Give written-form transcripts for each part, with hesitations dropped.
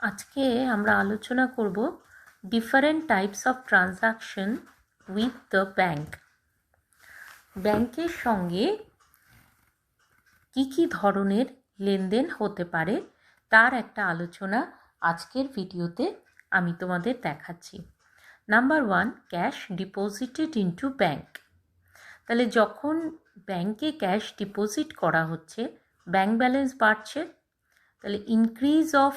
আজকে আমরা আলোচনা করব different types of transaction with the bank. ব্যাংকের সঙ্গে কি ধরনের লেনদেন হতে পারে তার একটা আলোচনা আজকের ভিডিওতে আমি তোমাদের দেখাচ্ছি। Number 1, cash deposited into bank. তাহলে যখন ব্যাংকে ক্যাশ ডিপোজিট করা হচ্ছে, ব্যাংক ব্যালেন্স বাড়ছে, তাহলে increase of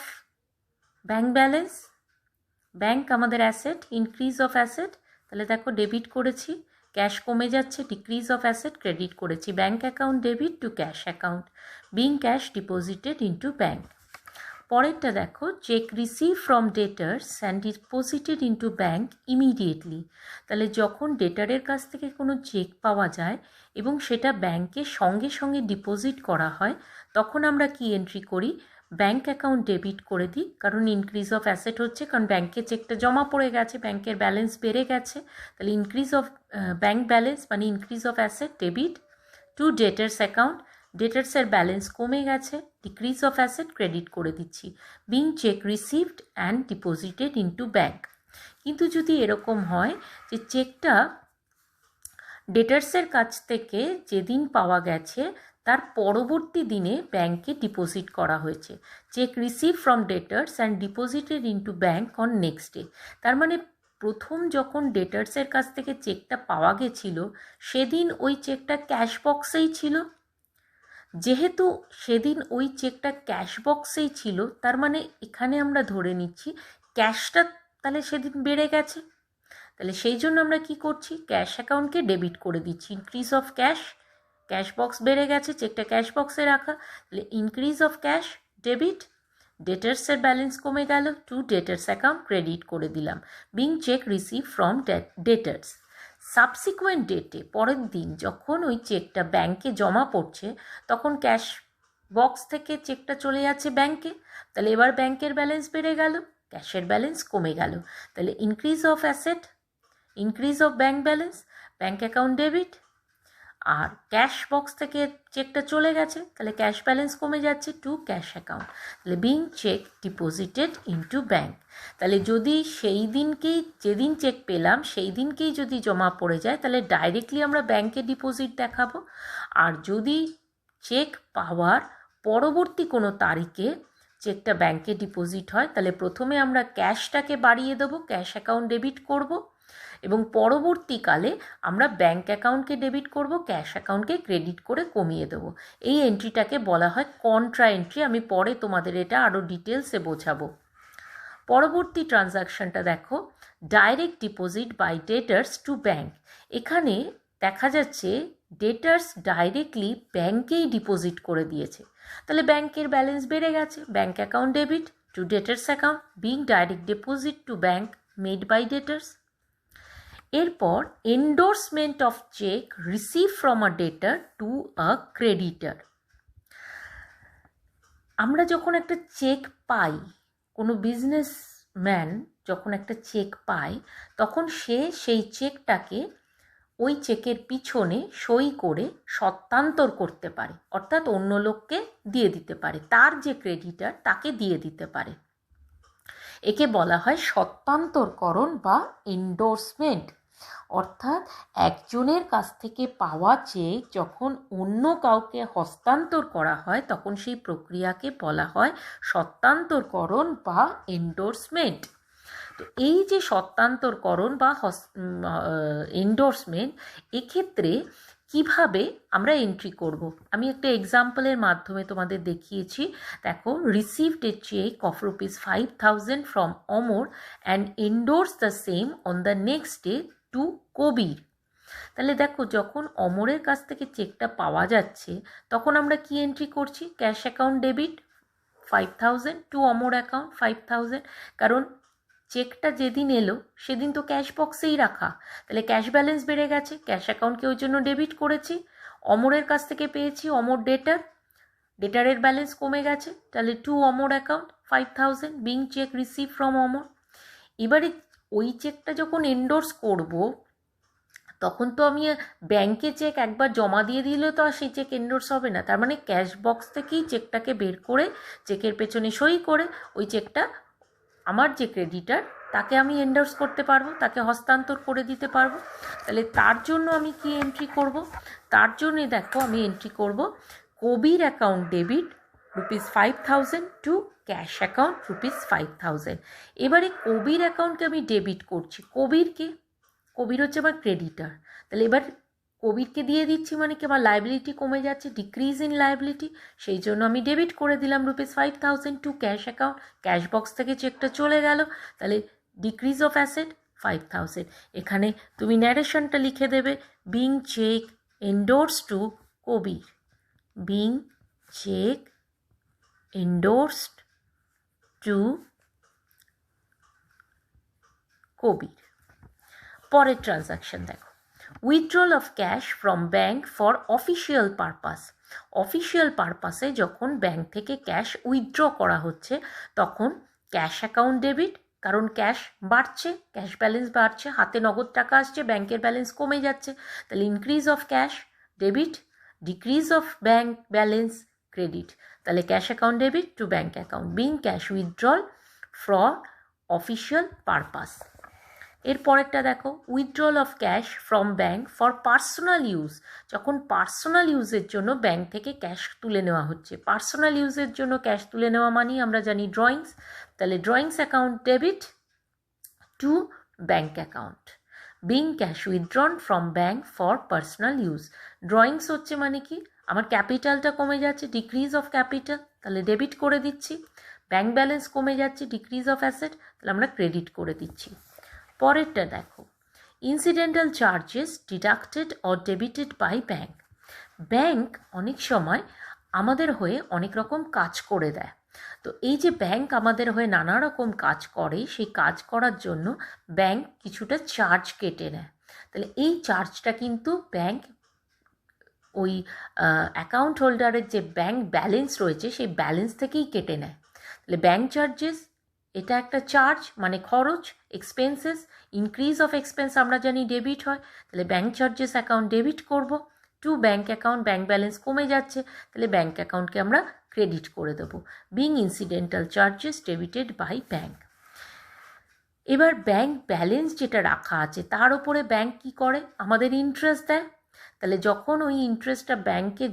bank balance, bank আমাদের অ্যাসেট, ইনক্রিজ অফ অ্যাসেট। তাহলে দেখো ডেবিট করেছি, ক্যাশ কমে যাচ্ছে, ডিক্রিজ অফ অ্যাসেট, ক্রেডিট করেছি। Bank account debit to cash account, being cash deposited into bank. পরেরটা দেখো, cheque receive from debtors and deposited into bank immediately. তাহলে যখন ডেটারের কাছ থেকে কোনো চেক পাওয়া যায় এবং সেটা ব্যাংকে সঙ্গে সঙ্গে ডিপোজিট করা হয়, তখন আমরা কি এন্ট্রি করি? ব্যাংক অ্যাকাউন্ট ডেবিট করে দিই, কারণ ইনক্রিজ অফ অ্যাসেট হচ্ছে, কারণ ব্যাংকে চেকটা জমা পড়ে গেছে, ব্যাংকের ব্যালেন্স বেড়ে গেছে। তাহলে ইনক্রিজ অফ ব্যাংক ব্যালেন্স মানে increase of asset, debit to debtors account, ডেটার্সের ব্যালেন্স কমে গেছে, ডিক্রিজ অফ অ্যাসেট, ক্রেডিট করে দিচ্ছি। Being cheque received and deposited into bank. কিন্তু যদি এরকম হয় যে চেকটা ডেটার্সের কাছ থেকে যেদিন পাওয়া গেছে তার পরবর্তী দিনে ব্যাংকে ডিপোজিট করা হয়েছে, cheque receive from debtors and deposited into bank on next day. তার মানে প্রথম যখন ডেটার্সের কাছ থেকে চেকটা পাওয়া গেছিল সেদিন ওই চেকটা ক্যাশ বক্সেই ছিল। যেহেতু সেদিন ওই চেকটা ক্যাশ বক্সেই ছিল, তার মানে এখানে আমরা ধরে নিচ্ছি ক্যাশটা তাহলে সেদিন বেড়ে গেছে। তাহলে সেই জন্য আমরা কি করছি? ক্যাশ অ্যাকাউন্টকে ডেবিট করে দিচ্ছি। Increase of cash, cash box বেড়ে গেছে, চেকটা ক্যাশ বক্সে রাখা, তাহলে ইনক্রিজ অফ ক্যাশ, ডেবিট, ডেটার্সের ব্যালেন্স কমে গেল, টু ডেটার্স অ্যাকাউন্ট, ক্রেডিট করে দিলাম। Being cheque receive from debtors. Subsequent ডেটে, পরের দিন যখন ওই চেকটা ব্যাংকে জমা পড়ছে, তখন ক্যাশ বক্স থেকে চেকটা চলে যাচ্ছে ব্যাংকে। তাহলে এবার ব্যাংকের ব্যালেন্স বেড়ে গেল, ক্যাশের ব্যালেন্স কমে গেল। তাহলে increase of asset, increase of bank balance, bank account debit. আর ক্যাশ বক্স থেকে চেকটা চলে গেছে, তাহলে ক্যাশ ব্যালেন্স কমে যাচ্ছে, টু ক্যাশ অ্যাকাউন্ট। তাহলে being cheque deposited into bank. তাহলে যদি সেই দিনকেই, যেদিন চেক পেলাম সেই দিনকেই যদি জমা পড়ে যায়, তাহলে ডাইরেক্টলি আমরা ব্যাংকে ডিপোজিট দেখাবো। আর যদি চেক পাওয়ার পরবর্তী কোনো তারিখে চেকটা ব্যাংকে ডিপোজিট হয়, তাহলে প্রথমে আমরা ক্যাশটাকে বাড়িয়ে দেবো, ক্যাশ অ্যাকাউন্ট ডেবিট করব, এবং পরবর্তীকালে আমরা ব্যাংক অ্যাকাউন্টকে ডেবিট করব, ক্যাশ অ্যাকাউন্টকে ক্রেডিট করে কমিয়ে দেবো। এই এন্ট্রিটাকে বলা হয় কন্ট্রা এন্ট্রি। আমি পরে তোমাদের এটা আরও ডিটেলসে বোঝাবো। পরবর্তী ট্রানজাকশনটা দেখো, direct deposit by debtors to bank. এখানে দেখা যাচ্ছে ডেটার্স ডাইরেক্টলি ব্যাংকেই ডিপোজিট করে দিয়েছে, তাহলে ব্যাংকের ব্যালেন্স বেড়ে গেছে, bank account debit to debtors account, being direct deposit to bank made by debtors. এরপর endorsement of cheque receive from a debtor to a creditor. আমরা যখন একটা চেক পাই, কোনো বিজনেসম্যান যখন একটা চেক পায়, তখন সে সেই চেকটাকে ওই চেকের পিছনে সই করে সত্তান্তর করতে পারে, অর্থাৎ অন্য লোককে দিয়ে দিতে পারে, তার যে ক্রেডিটার তাকে দিয়ে দিতে পারে। একে বলা হয় সত্তান্তরকরণ বা এন্ডোর্সমেন্ট। অর্থাৎ একজনের কাছ থেকে পাওয়া চেক যখন অন্য কাউকে হস্তান্তর করা হয়, তখন সেই প্রক্রিয়াকে বলা হয় সত্তান্তরকরণ বা এন্ডোর্সমেন্ট। তো এই যে সত্তান্তরকরণ বা এন্ডোর্সমেন্ট, এক্ষেত্রে কিভাবে আমরা এন্ট্রি করব, আমি একটা এক্সাম্পলের মাধ্যমে তোমাদের দেখিয়েছি। দেখো, received a cheque of ₹5,000 from Amar and endorse the same on the next day to Kabir. তাহলে দেখো, যখন অমরের কাছ থেকে চেকটা পাওয়া যাচ্ছে, তখন আমরা কি এন্ট্রি করছি? Cash account debit 5,000 two Amar account 5,000, কারণ চেকটা যেদিন এলো সেদিন তো ক্যাশ বক্সেই রাখা, তাহলে ক্যাশ ব্যালেন্স বেড়ে গেছে, ক্যাশ অ্যাকাউন্টকে ওই জন্য ডেবিট করেছি। অমরের কাছ থেকে পেয়েছি, অমর ডেটার, ডেটারের ব্যালেন্স কমে গেছে, তাহলে to Amar account 5,000, being cheque receive from Amar. এবারে ওই চেকটা যখন এন্ডোর্স করব, তখন তো আমি ব্যাংকে চেক একবার জমা দিয়ে দিলে তো আর সেই চেক এন্ডোর্স হবে না। তার মানে ক্যাশ বক্স থেকেই চেকটাকে বের করে চেকের পেছনে সই করে ওই চেকটা আমার যে ক্রেডিটার তাকে আমি এন্ডোর্স করতে পারবো, তাকে হস্তান্তর করে দিতে পারবো। তাহলে তার জন্য আমি কি এন্ট্রি করব? তার জন্য দেখো আমি এন্ট্রি করব Kabir account debit ₹5,000 to cash account ₹5,000। এবারে কবির অ্যাকাউন্টকে আমি ডেবিট করছি। কবির হচ্ছে আমার ক্রেডিটার। তাহলে এবার কবিরকে দিয়ে দিচ্ছি মানে কি আমার লাইবিলিটি কমে যাচ্ছে, ডিক্রিজ ইন লাইবিলিটি, সেই জন্য আমি ডেবিট করে দিলাম ₹5,000 to cash account. Cash box থেকে চেকটা চলে গেল, তাহলে ডিক্রিজ অফ অ্যাসেট 5,000। এখানে তুমি ন্যারেশনটা লিখে দেবে, বিং চেক এন্ডোর্স টু কবির, বিং চেক এন্ডোর্সড টু কবির। পরের ট্রানজাকশন দেখো, withdrawal of cash from bank for official purpose. Official পারপাসে যখন ব্যাঙ্ক থেকে ক্যাশ উইথড্র করা হচ্ছে তখন ক্যাশ অ্যাকাউন্ট ডেবিট, কারণ ক্যাশ বাড়ছে, ক্যাশ ব্যালেন্স বাড়ছে, হাতে নগদ টাকা আসছে, ব্যাংকের ব্যালেন্স কমে যাচ্ছে, তাহলে increase of cash debit, decrease of bank balance credit, তাহলে cash account debit to bank account being cash withdrawal for official purpose. এর পরেরটা দেখো, withdrawal of cash from bank for personal use. যখন পার্সোনাল ইউজের জন্য ব্যাঙ্ক থেকে cash তুলে নেওয়া হচ্ছে, পার্সোনাল ইউজের জন্য ক্যাশ তুলে নেওয়া মানেই আমরা জানি ড্রয়িংস, তাহলে drawings account debit to bank account being cash withdrawn from bank for personal use. Drawings হচ্ছে মানে কি আমার ক্যাপিটালটা কমে যাচ্ছে, ডিক্রিজ অফ ক্যাপিটাল, তাহলে ডেবিট করে দিচ্ছি। ব্যাঙ্ক ব্যালেন্স কমে যাচ্ছে, ডিক্রিজ অফ অ্যাসেট, তাহলে আমরা ক্রেডিট করে দিচ্ছি। পরেরটা দেখো, incidental charges deducted or debited by bank. Bank অনেক সময় আমাদের হয়ে অনেক রকম কাজ করে দেয়, তো এই যে ব্যাঙ্ক আমাদের হয়ে নানা রকম কাজ করে, সেই কাজ করার জন্য ব্যাঙ্ক কিছুটা চার্জ কেটে নেয়। তাহলে এই চার্জটা কিন্তু ব্যাঙ্ক ওই অ্যাকাউন্ট হোল্ডারের যে ব্যাঙ্ক ব্যালেন্স রয়েছে সেই ব্যালেন্স থেকেই কেটে নেয়। তাহলে ব্যাঙ্ক চার্জেস এটা একটা চার্জ মানে খরচ, এক্সপেন্সেস, ইনক্রিজ অফ এক্সপেন্স আমরা জানি ডেবিট হয়, তাহলে ব্যাঙ্ক চার্জেস অ্যাকাউন্ট ডেবিট করব to bank account, bank balance কমে যাচ্ছে, তাহলে ব্যাঙ্ক অ্যাকাউন্টকে আমরা ক্রেডিট করে দেবো, being incidental charges debited by bank. এবার ব্যাঙ্ক ব্যালেন্স যেটা রাখা আছে তার উপরে ব্যাঙ্ক কী করে, আমাদের ইন্টারেস্ট দেয়। তাহলে যখন ওই ইন্টারেস্টটা ব্যাঙ্কে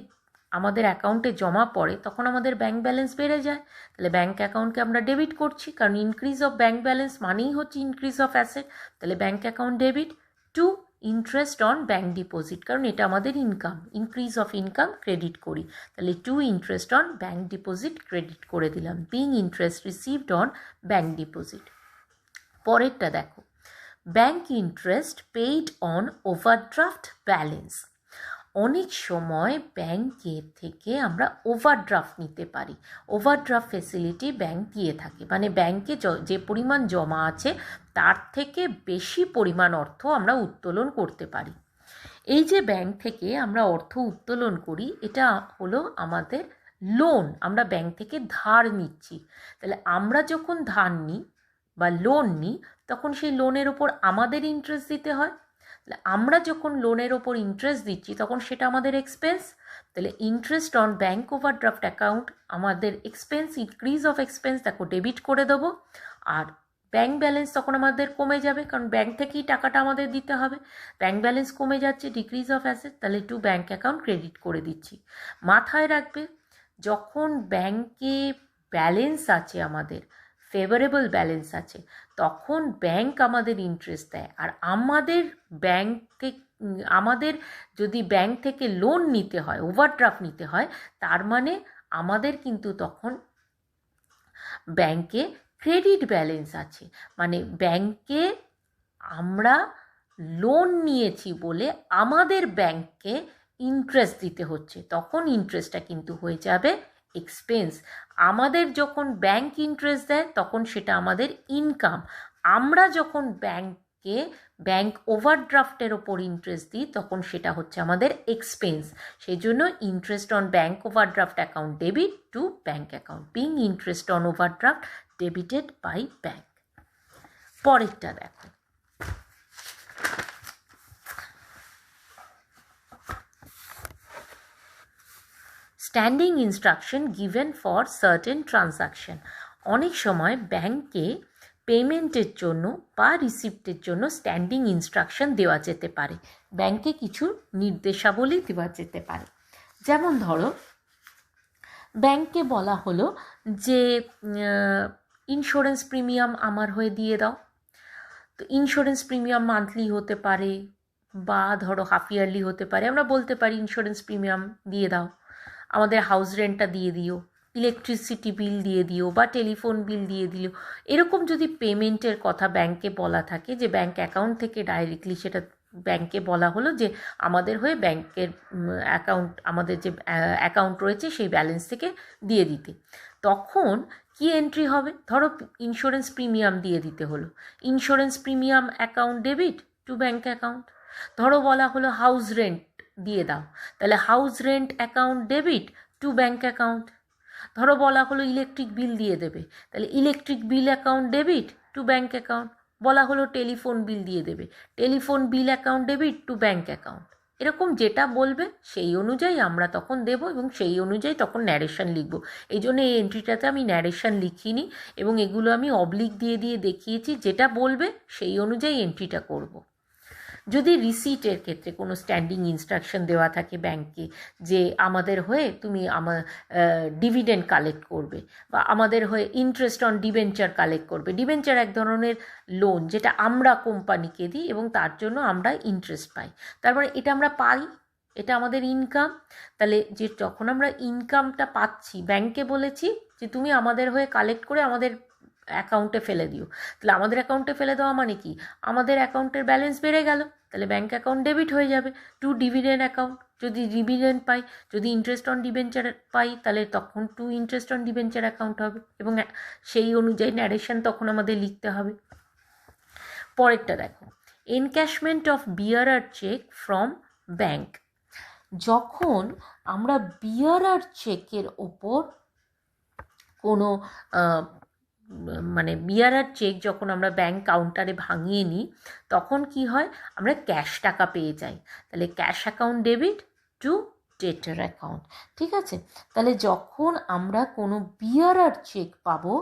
আমাদের অ্যাকাউন্টে জমা পড়ে তখন আমাদের ব্যাঙ্ক ব্যালেন্স বেড়ে যায়, তাহলে ব্যাঙ্ক অ্যাকাউন্টকে আমরা ডেবিট করছি, কারণ ইনক্রিজ অফ ব্যাঙ্ক ব্যালেন্স মানেই হচ্ছে ইনক্রিজ অফ অ্যাসেট, তাহলে bank account debit to interest on bank deposit, কারণ এটা আমাদের income, increase of income credit করি, তাহলে to interest on bank deposit credit করে দিলাম, being interest received on bank deposit. পরেরটা দেখো, bank interest paid on overdraft balance. অনেক সময় ব্যাঙ্কের থেকে আমরা ওভারড্রাফট নিতে পারি, ওভারড্রাফট ফেসিলিটি ব্যাঙ্ক দিয়ে থাকে, মানে ব্যাঙ্কে যে পরিমাণ জমা আছে তার থেকে বেশি পরিমাণ অর্থ আমরা উত্তোলন করতে পারি। এই যে ব্যাঙ্ক থেকে আমরা অর্থ উত্তোলন করি এটা হলো আমাদের লোন, আমরা ব্যাঙ্ক থেকে ধার নিচ্ছি, তাহলে আমরা যখন ধার নিই বা লোন নিই তখন সেই লোনের ওপর আমাদের ইন্টারেস্ট দিতে হয়, তাহলে আমরা যখন লোনের ওপর ইন্টারেস্ট দিচ্ছি তখন সেটা আমাদের এক্সপেন্স, তাহলে interest on bank overdraft account আমাদের এক্সপেন্স, ইনক্রিজ অফ এক্সপেন্স দেখো ডেবিট করে দেবো, আর ব্যাঙ্ক ব্যালেন্স তখন আমাদের কমে যাবে কারণ ব্যাঙ্ক থেকেই টাকাটা আমাদের দিতে হবে, ব্যাঙ্ক ব্যালেন্স কমে যাচ্ছে, ডিক্রিজ অফ অ্যাসেট, তাহলে টু ব্যাঙ্ক অ্যাকাউন্ট ক্রেডিট করে দিচ্ছি। মাথায় রাখবে যখন ব্যাঙ্কে ব্যালেন্স আছে আমাদের ফেভারেবল ব্যালেন্স আছে তখন ব্যাঙ্ক আমাদের ইন্টারেস্ট দেয়, আর আমাদের যদি ব্যাঙ্ক থেকে লোন নিতে হয়, ওভারড্রাফট নিতে হয়, তার মানে আমাদের কিন্তু তখন ব্যাঙ্কে ক্রেডিট ব্যালেন্স আছে, মানে ব্যাঙ্কে আমরা লোন নিয়েছি বলে আমাদের ব্যাঙ্ককে ইন্টারেস্ট দিতে হচ্ছে, তখন ইন্টারেস্টটা কিন্তু হয়ে যাবে এক্সপেন্স। আমাদের যখন ব্যাঙ্ক ইন্টারেস্ট দেয় তখন সেটা আমাদের ইনকাম, আমরা যখন ব্যাঙ্ক ওভারড্রাফটের ওপর ইন্টারেস্ট দিই তখন সেটা হচ্ছে আমাদের এক্সপেন্স, সেই জন্য interest on bank overdraft account debit to bank account being interest on overdraft debited by bank. পরেরটা দেখো, standing instruction given for certain transaction. অনেক সময় ব্যাঙ্কে পেমেন্টের জন্য বা রিসিপ্টের জন্য স্ট্যান্ডিং ইনস্ট্রাকশন দেওয়া যেতে পারে, ব্যাংকে কিছু নির্দেশাবলী দেওয়া যেতে পারে। যেমন ধরো ব্যাংকে বলা হলো যে ইন্স্যুরেন্স প্রিমিয়াম আমার হয়ে দিয়ে দাও। তো ইন্স্যুরেন্স প্রিমিয়াম মান্থলি হতে পারে বা ধরো হাফ ইয়ারলি হতে পারে। আমরা বলতে পারি ইন্স্যুরেন্স প্রিমিয়াম দিয়ে দাও, আমাদের হাউস রেন্টটা দিয়ে দিও, ইলেকট্রিসিটি বিল দিয়ে দিও বা টেলিফোন বিল দিয়ে দিও। এরকম যদি পেমেন্টের কথা ব্যাংকে বলা থাকে, যে ব্যাংক অ্যাকাউন্ট থেকে ডাইরেক্টলি সেটা ব্যাংকে বলা হলো যে আমাদের হয়ে ব্যাংকের অ্যাকাউন্ট, আমাদের যে অ্যাকাউন্ট রয়েছে সেই ব্যালেন্স থেকে দিয়ে দিতে, তখন কি এন্ট্রি হবে? ধরো ইন্স্যুরেন্স প্রিমিয়াম দিয়ে দিতে হলো, insurance premium account debit to bank account. ধরো বলা হলো হাউস রেন্ট দিয়ে দাও, তাহলে house rent account debit to bank account. ধরো বলা হলো ইলেকট্রিক বিল দিয়ে দেবে, তাহলে electric bill account debit to bank account. বলা হলো টেলিফোন বিল দিয়ে দেবে, telephone bill account debit to bank account. এরকম যেটা বলবে সেই অনুযায়ী আমরা তখন দেবো এবং সেই অনুযায়ী তখন ন্যারেশন লিখব। এই জন্য এই এন্ট্রিটাতে আমি ন্যারেশন লিখিনি এবং এগুলো আমি অবলিক দিয়ে দিয়ে দেখিয়েছি, যেটা বলবে সেই অনুযায়ী এন্ট্রিটা করব। যদি রিসিটের ক্ষেত্রে কোনো স্ট্যান্ডিং ইনস্ট্রাকশন দেওয়া থাকে ব্যাংকে যে আমাদের হয়ে তুমি আমার ডিভিডেন্ড কালেক্ট করবে বা আমাদের হয়ে ইন্টারেস্ট অন ডিবেঞ্চার কালেক্ট করবে। ডিবেঞ্চার এক ধরনের লোন যেটা আমরা কোম্পানিকে দিই এবং তার জন্য আমরা ইন্টারেস্ট পাই, তার মানে এটা আমরা পাই, এটা আমাদের ইনকাম। তাহলে যে যখন আমরা ইনকামটা পাচ্ছি, ব্যাংকে বলেছি যে তুমি আমাদের হয়ে কালেক্ট করে আমাদের অ্যাকাউন্টে ফেলে দিও, তাহলে আমাদের অ্যাকাউন্টে ফেলে দেওয়া মানে কি? আমাদের অ্যাকাউন্টের ব্যালেন্স বেড়ে গেল, তাহলে ব্যাঙ্ক অ্যাকাউন্ট ডেবিট হয়ে যাবে টু ডিভিডেন্ড অ্যাকাউন্ট। যদি ডিভিডেন্ড পাই, যদি ইন্টারেস্ট অন ডিবেঞ্চার পাই, তাহলে তখন to interest on debenture account হবে এবং সেই অনুযায়ী ন্যারেশন তখন আমাদের লিখতে হবে। পরেরটা দেখো, encashment of bearer cheque from bank. যখন আমরা বিয়ারার চেকের ওপর কোনো মানে বিয়ারার চেক যখন আমরা ব্যাংক কাউন্টারে ভাঙিয়ে নিই, তখন কি হয়? আমরা ক্যাশ টাকা পেয়ে যাই। তাহলে ক্যাশ অ্যাকাউন্ট ডেবিট টু ডেটার অ্যাকাউন্ট। ঠিক আছে, তাহলে যখন আমরা কোনো বিয়ারার চেক পাবো,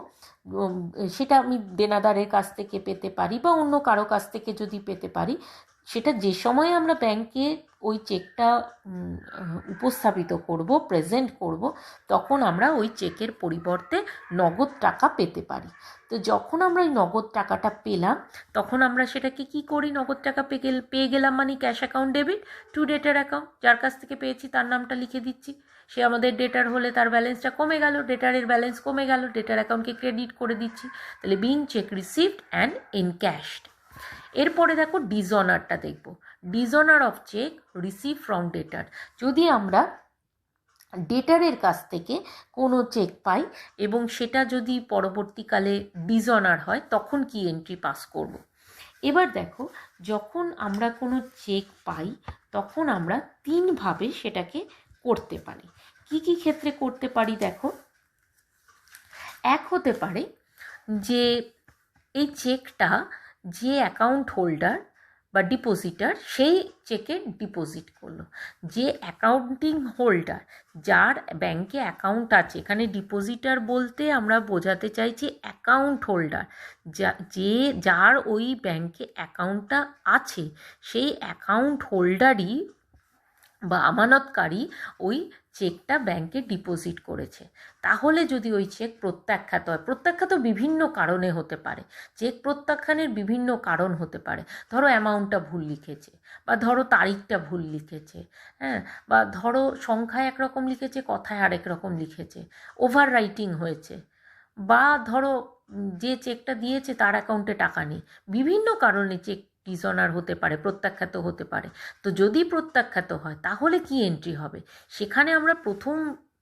সেটা আমি দেনাদারের কাছ থেকে পেতে পারি বা অন্য কারো কাছ থেকে যদি পেতে পারি, সেটা যে সময় আমরা ব্যাংকে ওই চেকটা উপস্থাপিত করব, প্রেজেন্ট করব, তখন আমরা ওই চেকের পরিবর্তে নগদ টাকা পেতে পারি। তো যখন আমরা এই নগদ টাকাটা পেলাম, তখন আমরা সেটাকে কি করি? নগদ টাকা পেয়ে গেলাম মানে ক্যাশ অ্যাকাউন্ট ডেবিট টু ডেটার অ্যাকাউন্ট। যার কাছ থেকে পেয়েছি তার নামটা লিখে দিচ্ছি, সে আমাদের ডেটার হলে তার ব্যালেন্সটা কমে গেল, ডেটারের ব্যালেন্স কমে গেল, ডেটার অ্যাকাউন্টকে ক্রেডিট করে দিচ্ছি। তাহলে being cheque received and encashed. এরপরে দেখো ডিসঅনারটা দেখব, dishonour of cheque receive from debtor. যদি আমরা ডেটারের কাছ থেকে কোনো চেক পাই এবং সেটা যদি পরবর্তীকালে ডিসঅনার হয়, তখন কি এন্ট্রি পাস করব। এবার দেখো, যখন আমরা কোনো চেক পাই তখন আমরা তিনভাবে সেটাকে করতে পারি। কি কি ক্ষেত্রে করতে পারি দেখো, এক হতে পারে যে এই চেকটা যে অ্যাকাউন্ট হোল্ডার বা ডিপোজিটার সেই চেকে ডিপোজিট করলো। যে অ্যাকাউন্টিং হোল্ডার, যার ব্যাংকে অ্যাকাউন্ট আছে, এখানে ডিপোজিটার বলতে আমরা বোঝাতে চাইছি অ্যাকাউন্ট হোল্ডার, যার ওই ব্যাংকে অ্যাকাউন্টটা আছে, সেই অ্যাকাউন্ট হোল্ডারই বা আমানতকারী ওই চেকটা ব্যাংকে ডিপোজিট করেছে। তাহলে যদি ওই চেক প্রত্যাখ্যাত হয়, প্রত্যাখ্যাত বিভিন্ন কারণে হতে পারে, চেক প্রত্যাখ্যানের বিভিন্ন কারণ হতে পারে। ধরো অ্যামাউন্টটা ভুল লিখেছে, বা ধরো তারিখটা ভুল লিখেছে, হ্যাঁ, বা ধরো সংখ্যায় একরকম লিখেছে, কথায় আরেক রকম লিখেছে, ওভার রাইটিং হয়েছে, বা ধরো যে চেকটা দিয়েছে তার অ্যাকাউন্টে টাকা নেই। বিভিন্ন কারণে চেক ডিসঅনার হতে পারে, প্রত্যাখ্যাত হতে পারে। তো যদি প্রত্যাখ্যাত হয় তাহলে কি এন্ট্রি হবে? সেখানে আমরা প্রথম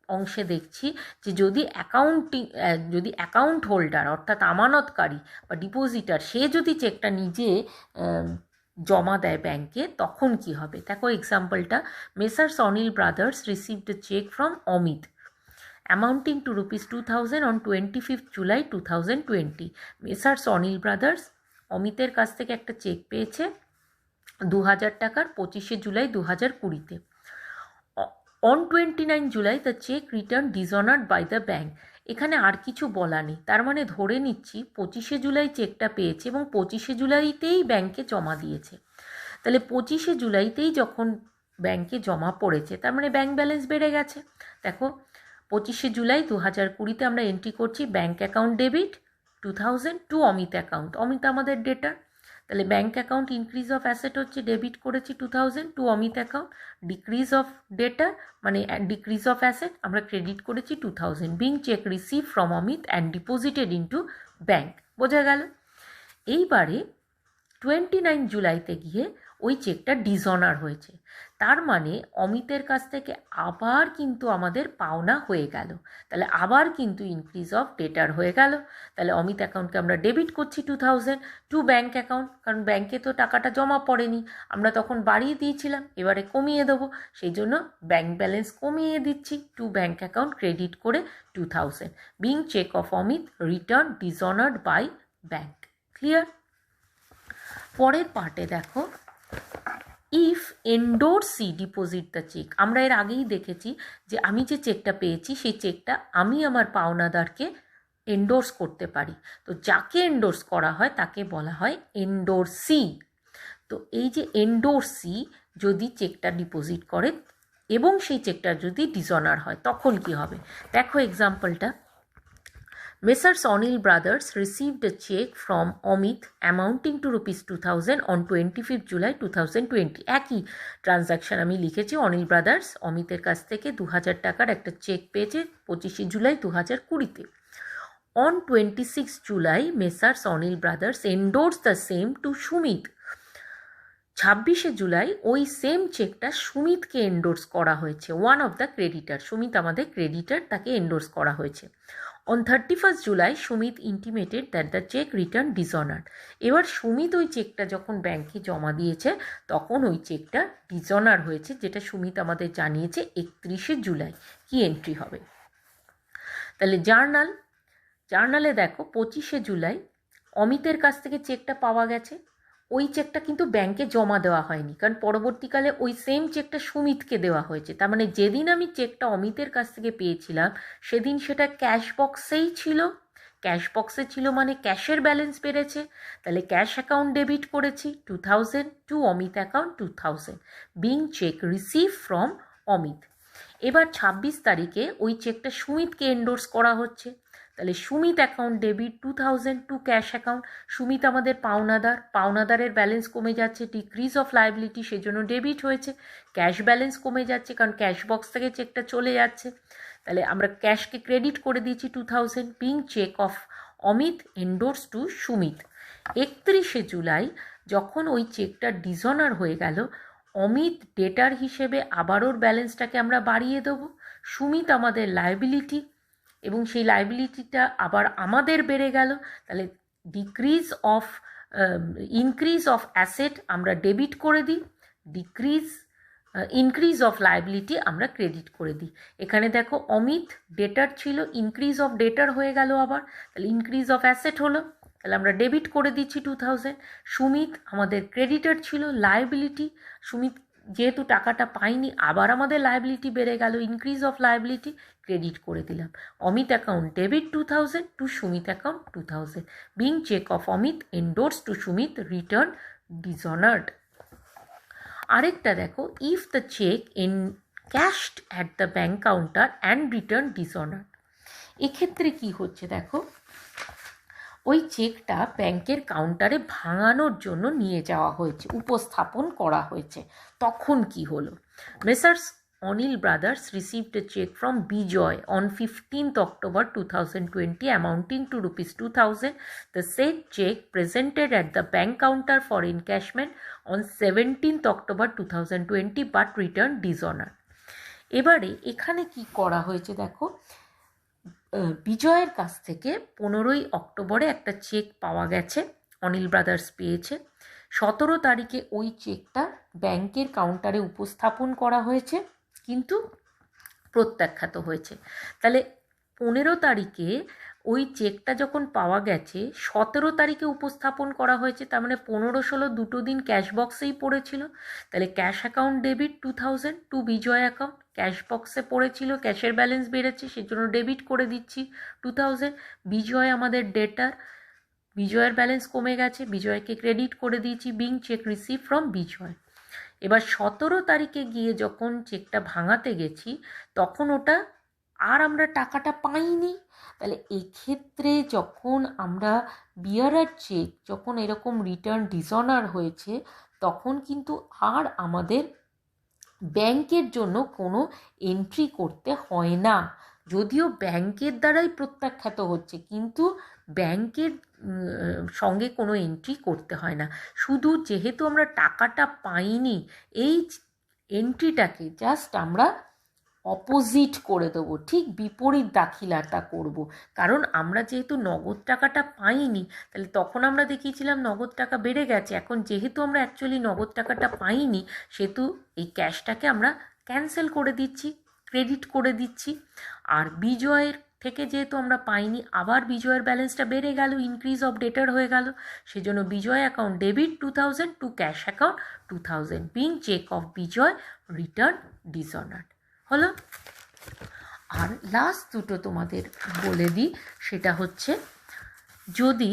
অংশে দেখছি যে যদি অ্যাকাউন্ট হোল্ডার অর্থাৎ আমানতকারী বা ডিপোজিটার, সে যদি চেকটা নিজে জমা দেয় ব্যাংকে, তখন কি হবে? দেখো এক্সাম্পলটা, messrs Anil brothers received a cheque from Amit amounting to ₹2000 on 25 July 2020। Messrs Anil brothers অমিতের কাছ থেকে একটা চেক পেয়েছে 2000 টাকার 25শে জুলাই 2020-তে। On 29 July the cheque return dishonoured by the bank. এখানে আর কিছু বলা নেই, তার মানে ধরে নিচ্ছি 25শে জুলাই চেকটা পেয়েছে এবং 25শে জুলাইতেই ব্যাংকে জমা দিয়েছে। তাহলে 25শে জুলাইতেই যখন ব্যাংকে জমা পড়েছে তার মানে ব্যাংক ব্যালেন্স বেড়ে গেছে। দেখো 25শে জুলাই 2020-তে আমরা এন্ট্রি করছি bank account debit 2000 to Amit account, Amit আমাদের ডেটার। তাহলে bank account increase of asset হচ্ছে ডেবিট করেছি 2000 to Amit account, decrease of debtor মানে ডিক্রিজ অফ অ্যাসেট আমরা ক্রেডিট করেছি 2000, being cheque receive from Amit and deposited into bank. বোঝা গেল? এইবারে 29 জুলাইতে গিয়ে ওই চেকটা ডিসঅনার হয়েছে, তার মানে অমিতের কাছ থেকে আবার কিন্তু আমাদের পাওনা হয়ে গেল। তাহলে আবার কিন্তু ইনক্রিজ অফ ডেটার হয়ে গেল। তাহলে অমিত অ্যাকাউন্টকে আমরা ডেবিট করছি 2000 টু ব্যাঙ্ক অ্যাকাউন্ট, কারণ ব্যাংকে তো টাকাটা জমা পড়েনি, আমরা তখন বাড়িয়ে দিয়েছিলাম, এবারে কমিয়ে দেবো, সেই জন্য ব্যাংক ব্যালেন্স কমিয়ে দিচ্ছি টু ব্যাংক অ্যাকাউন্ট ক্রেডিট করে 2000, being cheque of Amit return dishonoured by bank. Clear? পরের পার্টে দেখো, if endorsee deposit the cheque. আমরা এর আগেই দেখেছি যে আমি যে চেকটা পেয়েছি সেই চেকটা আমি আমার পাওনাদারকে এন্ডোর্স করতে পারি। তো যাকে এন্ডোর্স করা হয় তাকে বলা হয় এন্ডোর্সি। তো এই যে এন্ডোর্সি যদি চেকটা ডিপোজিট করে এবং সেই চেকটা যদি ডিসঅনার হয় তখন কি হবে? দেখো এক্সাম্পলটা, Messrs. Onil Brothers received a check from Amit amounting to rupees 2000 on 25th July 2020. একই ট্রানজ্যাকশান আমি লিখেছি, অনিল ব্রাদার্স অমিতের কাছ থেকে 2000 টাকার একটা চেক পেয়েছে 25শে জুলাই 2020-তে। On 26th July, Messrs. Onil Brothers endorsed the same to Sumit. 26শে July ওই সেম চেকটা সুমিতকে এন্ডোর্স করা হয়েছে, one of the creditor, Sumit আমাদের ক্রেডিটার, তাকে এন্ডোর্স করা হয়েছে। On 31st July Sumit intimated that the cheque return dishonoured. এবার সুমিত ওই চেকটা যখন ব্যাংকে জমা দিয়েছে তখন ওই চেকটা ডিসঅনার হয়েছে, যেটা সুমিত আমাদের জানিয়েছে 31শে জুলাই। কি এন্ট্রি হবে? তাহলে জার্নালে দেখো 25শে জুলাই অমিতের কাছ থেকে চেকটা পাওয়া গেছে, ওই চেকটা কিন্তু ব্যাংকে জমা দেওয়া হয়নি, কারণ পরবর্তীকালে ওই সেম চেকটা সুমিতকে দেওয়া হয়েছে। তার মানে যেদিন আমি চেকটা অমিতের কাছ থেকে পেয়েছিলাম সেদিন সেটা ক্যাশ বক্সেই ছিল, ক্যাশ বক্সে ছিল মানে ক্যাশের ব্যালেন্স বেড়েছে, তাহলে ক্যাশ অ্যাকাউন্ট ডেবিট করেছি 2000 to Amit account 2000, being cheque receive from Amit. এবার 26 তারিখে ওই চেকটা সুমিতকে এন্ডোর্স করা হচ্ছে, তাহলে Sumit account debit 2000 to cash account, Sumit আমাদের পাওনাদারের ব্যালেন্স কমে যাচ্ছে, ডিক্রিজ অফ লায়াবিলিটি সেজন্য ডেবিট হয়েছে, ক্যাশ ব্যালেন্স কমে যাচ্ছে কারণ ক্যাশ বক্স থেকে চেকটা চলে যাচ্ছে, তাহলে আমরা ক্যাশকে ক্রেডিট করে দিয়েছি 2000, being cheque of Amit endorse to Sumit. 31শে জুলাই যখন ওই চেকটা ডিসঅনার হয়ে গেল, অমিত ডেটার হিসেবে আবার ওর ব্যালেন্সটাকে আমরা বাড়িয়ে দেবো, সুমিত আমাদের লায়াবিলিটি এবং সেই লায়াবিলিটিটা আবার আমাদের বেড়ে গেল, তাহলে ইনক্রিজ অফ অ্যাসেট আমরা ডেবিট করে দিই, ইনক্রিজ অফ লায়াবিলিটি আমরা ক্রেডিট করে দিই। এখানে দেখো অমিত ডেটার ছিল, ইনক্রিজ অফ ডেটার হয়ে গেল আবার, তাহলে ইনক্রিজ অফ অ্যাসেট হলো, তাহলে আমরা ডেবিট করে দিচ্ছি 2000। সুমিত আমাদের ক্রেডিটার ছিল, লায়াবিলিটি, সুমিত যেহেতু টাকাটা পাইনি আবার আমাদের লায়াবিলিটি বেড়ে গেল, ইনক্রিজ অফ লায়াবিলিটি ক্রেডিট করে দিলাম। Amit account debit 2000 to Sumit account 2000, being cheque of Amit endorse to Sumit return dishonoured. আরেকটা দেখো, if the cheque cashed at the bank counter and return dishonoured. এক্ষেত্রে কি হচ্ছে দেখো, ওই চেকটা ব্যাংকের কাউন্টারে ভাঙানোর জন্য নিয়ে যাওয়া হয়েছে, উপস্থাপন করা হয়েছে, তখন কি হলো? Messrs Anil brothers received a cheque from Vijay on 15th October 2020 amounting to rupees 2000. The said check presented at the bank counter for encashment on 17th October 2020 but returned dishonored. এবারে এখানে কি করা হয়েছে দেখো, বিজয়ের কাছ থেকে 15ই অক্টোবরে একটা চেক পাওয়া গেছে, অনিল ব্রাদার্স পেয়েছে, 17 তারিখে ওই চেকটা ব্যাংকের কাউন্টারে উপস্থাপন করা হয়েছে কিন্তু প্রত্যাখ্যাত হয়েছে। তাহলে 15 তারিখে ওই চেকটা যখন পাওয়া গেছে 17 তারিখে উপস্থাপন করা হয়েছে, তার মানে 15-16 দুটো দিন ক্যাশ বক্সেই পড়েছিল, তাহলে ক্যাশ অ্যাকাউন্ট ডেবিট 2000 টু বিজয় অ্যাকাউন্ট, ক্যাশ বক্সে পড়েছিল, ক্যাশের ব্যালেন্স বেড়েছে, সেজন্য ডেবিট করে দিচ্ছি 2000। বিজয় আমাদের ডেটার, বিজয়ের ব্যালেন্স কমে গেছে, বিজয়কে ক্রেডিট করে দিয়েছি, বিং চেক রিসিভ ফ্রম বিজয়। এবার 17 তারিখে গিয়ে যখন চেকটা ভাঙাতে গেছি তখন ওটা আর আমরা টাকাটা পাইনি। তাহলে এক্ষেত্রে যখন আমরা বিয়ারার চেক যখন এরকম রিটার্ন ডিসঅনার হয়েছে তখন কিন্তু আর আমাদের ব্যাংকের জন্য কোনো এন্ট্রি করতে হয় না। যদিও ব্যাংকের দ্বারাই প্রত্যাখ্যাত হচ্ছে, কিন্তু ব্যাংকের সঙ্গে কোনো এন্ট্রি করতে হয় না। শুধু যেহেতু আমরা টাকাটা পাইনি, এই এন্ট্রিটাকে জাস্ট আমরা অপোজিট করে দেবো, ঠিক বিপরীত দাখিলাটা করব। কারণ আমরা যেহেতু নগদ টাকাটা পাইনি, তাহলে তখন আমরা দেখিয়েছিলাম নগদ টাকা বেড়ে গেছে। এখন যেহেতু আমরা অ্যাকচুয়ালি নগদ টাকাটা পাইনি, সেহেতু এই ক্যাশটাকে আমরা ক্যান্সেল করে দিচ্ছি, ক্রেডিট করে দিচ্ছি। আর বিজয়ের থেকে যেহেতু আমরা পাইনি, আবার বিজয়ের ব্যালেন্সটা বেড়ে গেল, ইনক্রিজ অফ ডেটার হয়ে গেল, সেজন্য Bijoy account debit 2000 to cash account 2000, being cheque of Bijoy return dishonoured হলো। আর লাস্ট দুটো তোমাদের বলে দিই, সেটা হচ্ছে যদি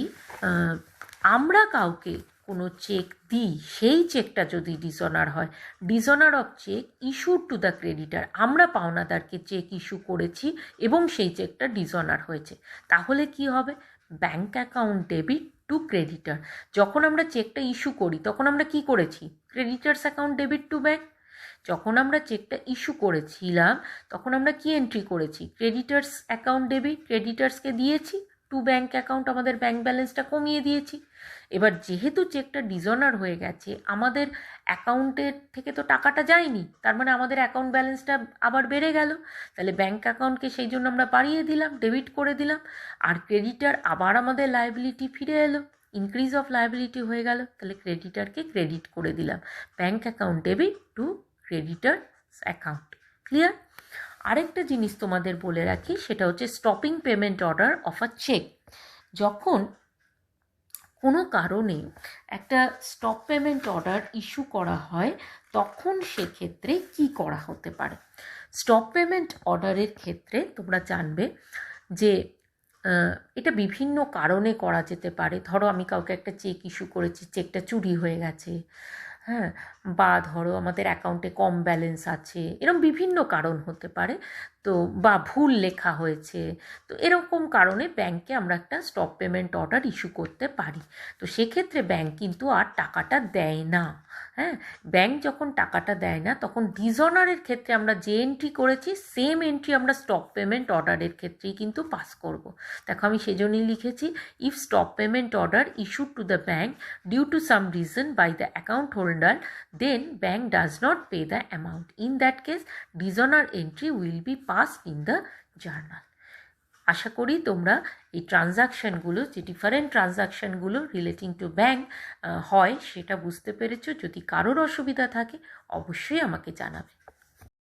আমরা কাউকে কোনো চেক দিই, সেই চেকটা যদি ডিসঅনার হয়, dishonour of cheque issued to the creditor, আমরা পাওনাদারকে চেক ইস্যু করেছি এবং সেই চেকটা ডিসঅনার হয়েছে, তাহলে কি হবে? Bank account debit to creditor. যখন আমরা চেকটা ইস্যু করি তখন আমরা কি করেছি? Creditors account debit to bank. যখন আমরা চেকটা ইস্যু করেছিলাম তখন আমরা কি এন্ট্রি করেছি? ক্রেডিটার্স অ্যাকাউন্ট ডেবিট, ক্রেডিটার্সকে দিয়েছি টু ব্যাঙ্ক অ্যাকাউন্ট, আমাদের ব্যাঙ্ক ব্যালেন্সটা কমিয়ে দিয়েছি। এবার যেহেতু চেকটা ডিসঅনার হয়ে গেছে, আমাদের অ্যাকাউন্টের থেকে তো টাকাটা যায়নি, তার মানে আমাদের অ্যাকাউন্ট ব্যালেন্সটা আবার বেড়ে গেল। তাহলে ব্যাঙ্ক অ্যাকাউন্টকে সেই জন্য আমরা বাড়িয়ে দিলাম, ডেবিট করে দিলাম। আর ক্রেডিটার আবার আমাদের লায়াবিলিটি ফিরে এলো, ইনক্রিজ অফ লায়াবিলিটি হয়ে গেল, তাহলে ক্রেডিটারকে ক্রেডিট করে দিলাম। Bank account debit to creditor account. Clear? আরেকটা জিনিস তোমাদের বলে রাখি, সেটা হচ্ছে stopping payment order of a cheque. যখন কোনো কারণে একটা স্টপ পেমেন্ট অর্ডার ইস্যু করা হয় তখন সেক্ষেত্রে কি করা হতে পারে? স্টপ পেমেন্ট অর্ডারের ক্ষেত্রে তোমরা জানবে যে এটা বিভিন্ন কারণে করা যেতে পারে। ধরো আমি কাউকে একটা চেক ইস্যু করেছি, চেকটা চুরি হয়ে গেছে, হ্যাঁ, বা ধরো আমাদের অ্যাকাউন্টে কম ব্যালেন্স আছে, এরকম বিভিন্ন কারণ হতে পারে। তো বা ভুল লেখা হয়েছে, তো এরকম কারণে ব্যাংকে আমরা একটা স্টপ পেমেন্ট অর্ডার ইস্যু করতে পারি। তো সেক্ষেত্রে ব্যাংক কিন্তু আর টাকাটা দেয় না। হ্যাঁ, ব্যাংক যখন টাকাটা দেয় না তখন ডিসঅনারের ক্ষেত্রে আমরা যে এন্ট্রি করেছি সেম এন্ট্রি আমরা স্টপ পেমেন্ট অর্ডারের ক্ষেত্রেই কিন্তু পাস করব। দেখো আমি সেজন্যই লিখেছি, if stop payment order issued to the bank due to some reason by the account holder, then bank does not pay the amount. In that case, dishonor entry will be passed in the journal. আশা করি তোমরা এই ট্রানজাকশানগুলো, যে different ট্রানজাকশানগুলো relating to bank হয় সেটা বুঝতে পেরেছো। যদি কারোর অসুবিধা থাকে অবশ্যই আমাকে জানাবে।